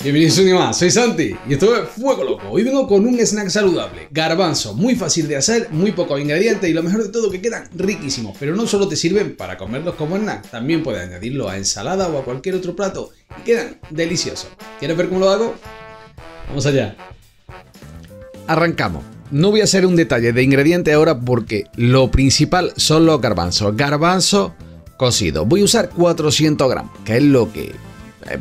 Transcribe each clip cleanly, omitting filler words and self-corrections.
Bienvenidos un día más, soy Santi y esto es Fuego Loco. Hoy vengo con un snack saludable, garbanzo, muy fácil de hacer, muy pocos ingredientes y lo mejor de todo que quedan riquísimos. Pero no solo te sirven para comerlos como snack, también puedes añadirlo a ensalada o a cualquier otro plato y quedan deliciosos. ¿Quieres ver cómo lo hago? Vamos allá. Arrancamos. No voy a hacer un detalle de ingredientes ahora porque lo principal son los garbanzos. Garbanzo cocido. Voy a usar 400 gramos, que es lo que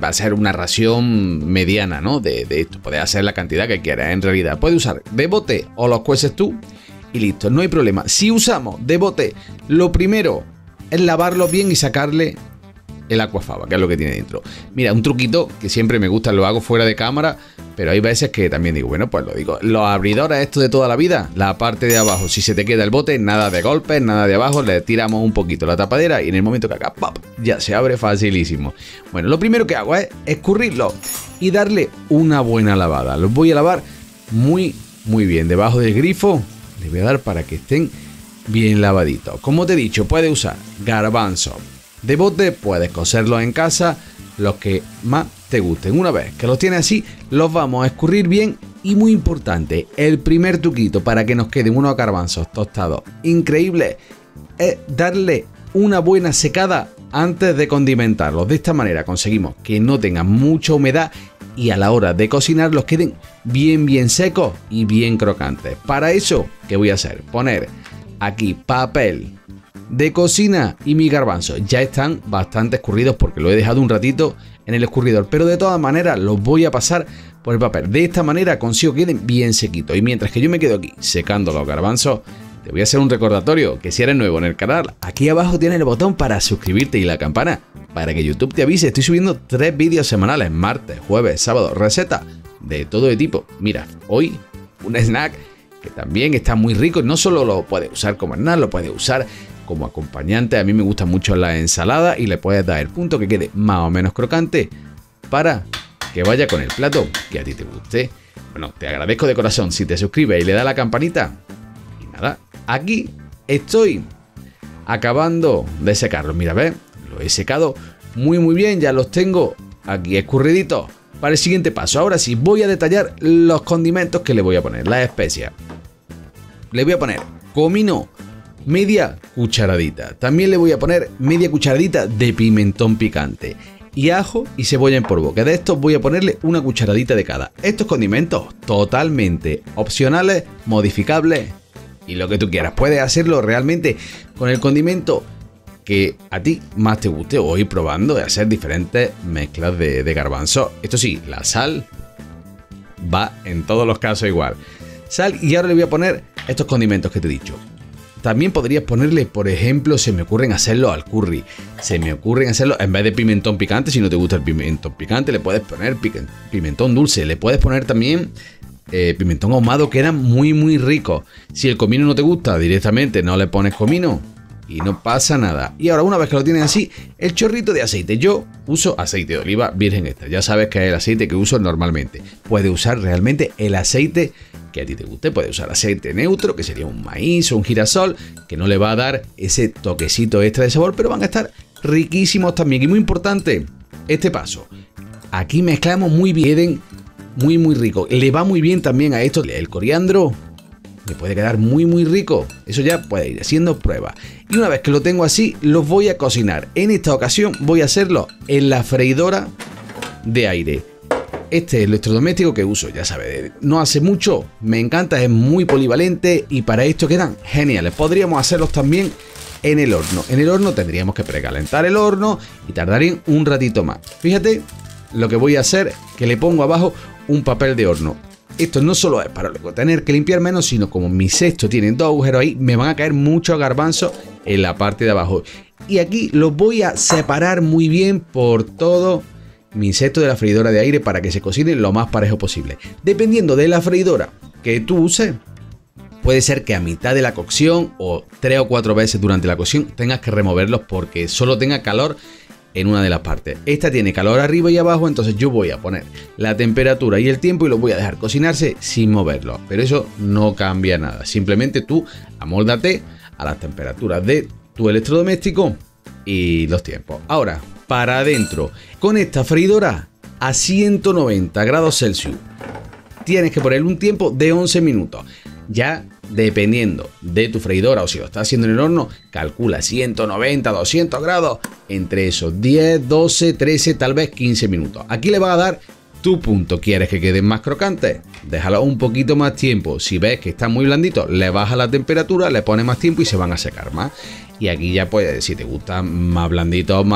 va a ser una ración mediana, ¿no? De esto. Puedes hacer la cantidad que quieras. En realidad, puedes usar de bote o los cueces tú y listo. No hay problema. Si usamos de bote, lo primero es lavarlo bien y sacarle el aquafaba, que es lo que tiene dentro. Mira, un truquito que siempre me gusta, lo hago fuera de cámara, pero hay veces que también digo, bueno, pues lo digo. Los abridores, esto de toda la vida, la parte de abajo, si se te queda el bote, nada de golpes, nada de abajo, le tiramos un poquito la tapadera y en el momento que acá, ¡pop!, ya se abre facilísimo. Bueno, lo primero que hago es escurrirlo y darle una buena lavada. Los voy a lavar muy bien. Debajo del grifo les voy a dar para que estén bien lavaditos. Como te he dicho, puedes usar garbanzo de bote, puedes cocerlos en casa, los que más te gusten. Una vez que los tienes así, los vamos a escurrir bien y muy importante, el primer truquito para que nos queden unos garbanzos tostados increíbles es darle una buena secada antes de condimentarlos. De esta manera conseguimos que no tengan mucha humedad y a la hora de cocinarlos queden bien secos y bien crocantes. Para eso, ¿qué voy a hacer? Poner aquí papel de cocina y mis garbanzos ya están bastante escurridos porque lo he dejado un ratito en el escurridor, pero de todas maneras los voy a pasar por el papel. De esta manera consigo que queden bien sequitos y mientras que yo me quedo aquí secando los garbanzos, te voy a hacer un recordatorio que si eres nuevo en el canal, aquí abajo tienes el botón para suscribirte y la campana para que YouTube te avise. Estoy subiendo 3 vídeos semanales, martes, jueves, sábado, recetas de todo de tipo. Mira, hoy un snack que también está muy rico, no solo lo puedes usar como snack, lo puedes usar como acompañante. A mí me gusta mucho la ensalada y le puedes dar el punto que quede más o menos crocante para que vaya con el plato que a ti te guste. Bueno, te agradezco de corazón si te suscribes y le das la campanita. Y nada, aquí estoy acabando de secarlos. Mira, ¿ves? Lo he secado muy bien, ya los tengo aquí escurriditos para el siguiente paso. Ahora sí, voy a detallar los condimentos que le voy a poner, las especias. Le voy a poner comino, media cucharadita. También le voy a poner media cucharadita de pimentón picante y ajo y cebolla en polvo, que de estos voy a ponerle una cucharadita de cada. Estos condimentos totalmente opcionales, modificables y lo que tú quieras. Puedes hacerlo realmente con el condimento que a ti más te guste o ir probando de hacer diferentes mezclas de garbanzo. Esto sí, la sal va en todos los casos igual. Sal, y ahora le voy a poner estos condimentos que te he dicho. También podrías ponerle, por ejemplo, se me ocurren hacerlo al curry. Se me ocurren hacerlo en vez de pimentón picante. Si no te gusta el pimentón picante, le puedes poner pimentón dulce. Le puedes poner también pimentón ahumado, quedan muy ricos. Si el comino no te gusta, directamente no le pones comino y no pasa nada. Y ahora, una vez que lo tienes así, el chorrito de aceite. Yo uso aceite de oliva virgen extra. Ya sabes que es el aceite que uso normalmente. Puedes usar realmente el aceite que a ti te guste. Puedes usar aceite neutro, que sería un maíz o un girasol, que no le va a dar ese toquecito extra de sabor, pero van a estar riquísimos también. Y muy importante, este paso. Aquí mezclamos muy bien, muy rico. Le va muy bien también a esto el coriandro. Le puede quedar muy rico. Eso ya puede ir haciendo pruebas. Y una vez que lo tengo así, los voy a cocinar. En esta ocasión voy a hacerlo en la freidora de aire. Este es el electrodoméstico que uso, ya sabes, no hace mucho, me encanta, es muy polivalente y para esto quedan geniales. Podríamos hacerlos también en el horno. En el horno tendríamos que precalentar el horno y tardarían un ratito más. Fíjate lo que voy a hacer, que le pongo abajo un papel de horno. Esto no solo es para luego tener que limpiar menos, sino como mi cesto tiene 2 agujeros ahí, me van a caer muchos garbanzos en la parte de abajo. Y aquí los voy a separar muy bien por todo mi cesto de la freidora de aire para que se cocine lo más parejo posible. Dependiendo de la freidora que tú uses, puede ser que a mitad de la cocción o 3 o 4 veces durante la cocción tengas que removerlos porque solo tenga calor en una de las partes. Esta tiene calor arriba y abajo, entonces yo voy a poner la temperatura y el tiempo y lo voy a dejar cocinarse sin moverlo. Pero eso no cambia nada. Simplemente tú amóldate a las temperaturas de tu electrodoméstico y los tiempos. Ahora, para adentro, con esta freidora a 190 grados Celsius. Tienes que ponerle un tiempo de 11 minutos. Ya dependiendo de tu freidora o si lo estás haciendo en el horno, calcula 190, 200 grados, entre esos 10, 12, 13, tal vez 15 minutos. Aquí le vas a dar tu punto. ¿Quieres que queden más crocantes? Déjalo un poquito más tiempo. Si ves que están muy blanditos, le bajas la temperatura, le pones más tiempo y se van a secar más. Y aquí ya pues, si te gustan más blanditos,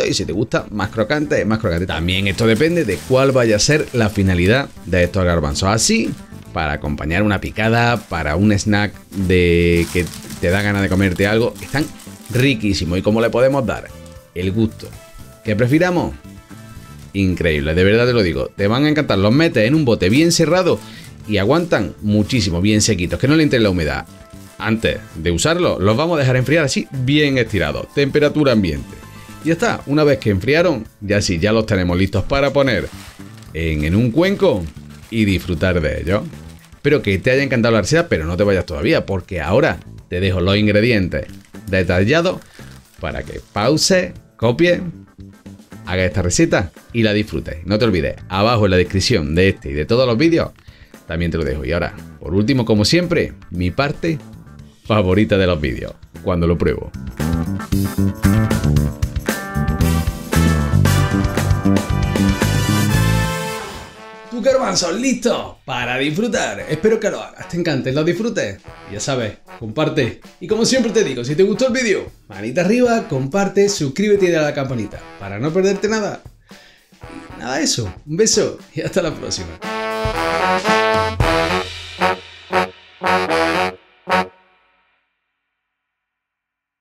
y si te gusta más crocante, más crocante. También esto depende de cuál vaya a ser la finalidad de estos garbanzos. Así, para acompañar una picada, para un snack de que te da ganas de comerte algo, están riquísimos. ¿Y cómo le podemos dar? El gusto que prefiramos. Increíble, de verdad te lo digo. Te van a encantar. Los metes en un bote bien cerrado y aguantan muchísimo, bien sequitos, que no le entre la humedad. Antes de usarlo, los vamos a dejar enfriar así, bien estirados, temperatura ambiente. Y ya está, una vez que enfriaron, ya sí, ya los tenemos listos para poner en un cuenco y disfrutar de ellos. Espero que te haya encantado la receta, pero no te vayas todavía, porque ahora te dejo los ingredientes detallados para que pause, copie, haga esta receta y la disfrutes. No te olvides, abajo en la descripción de este y de todos los vídeos, también te lo dejo. Y ahora, por último, como siempre, mi parte favorita de los vídeos, cuando lo pruebo. Tu garbanzo listo para disfrutar. Espero que lo hagas, te encante, lo disfrutes. Ya sabes, comparte. Y como siempre te digo, si te gustó el vídeo, manita arriba, comparte, suscríbete y dale a la campanita para no perderte nada. Y nada de eso, un beso y hasta la próxima.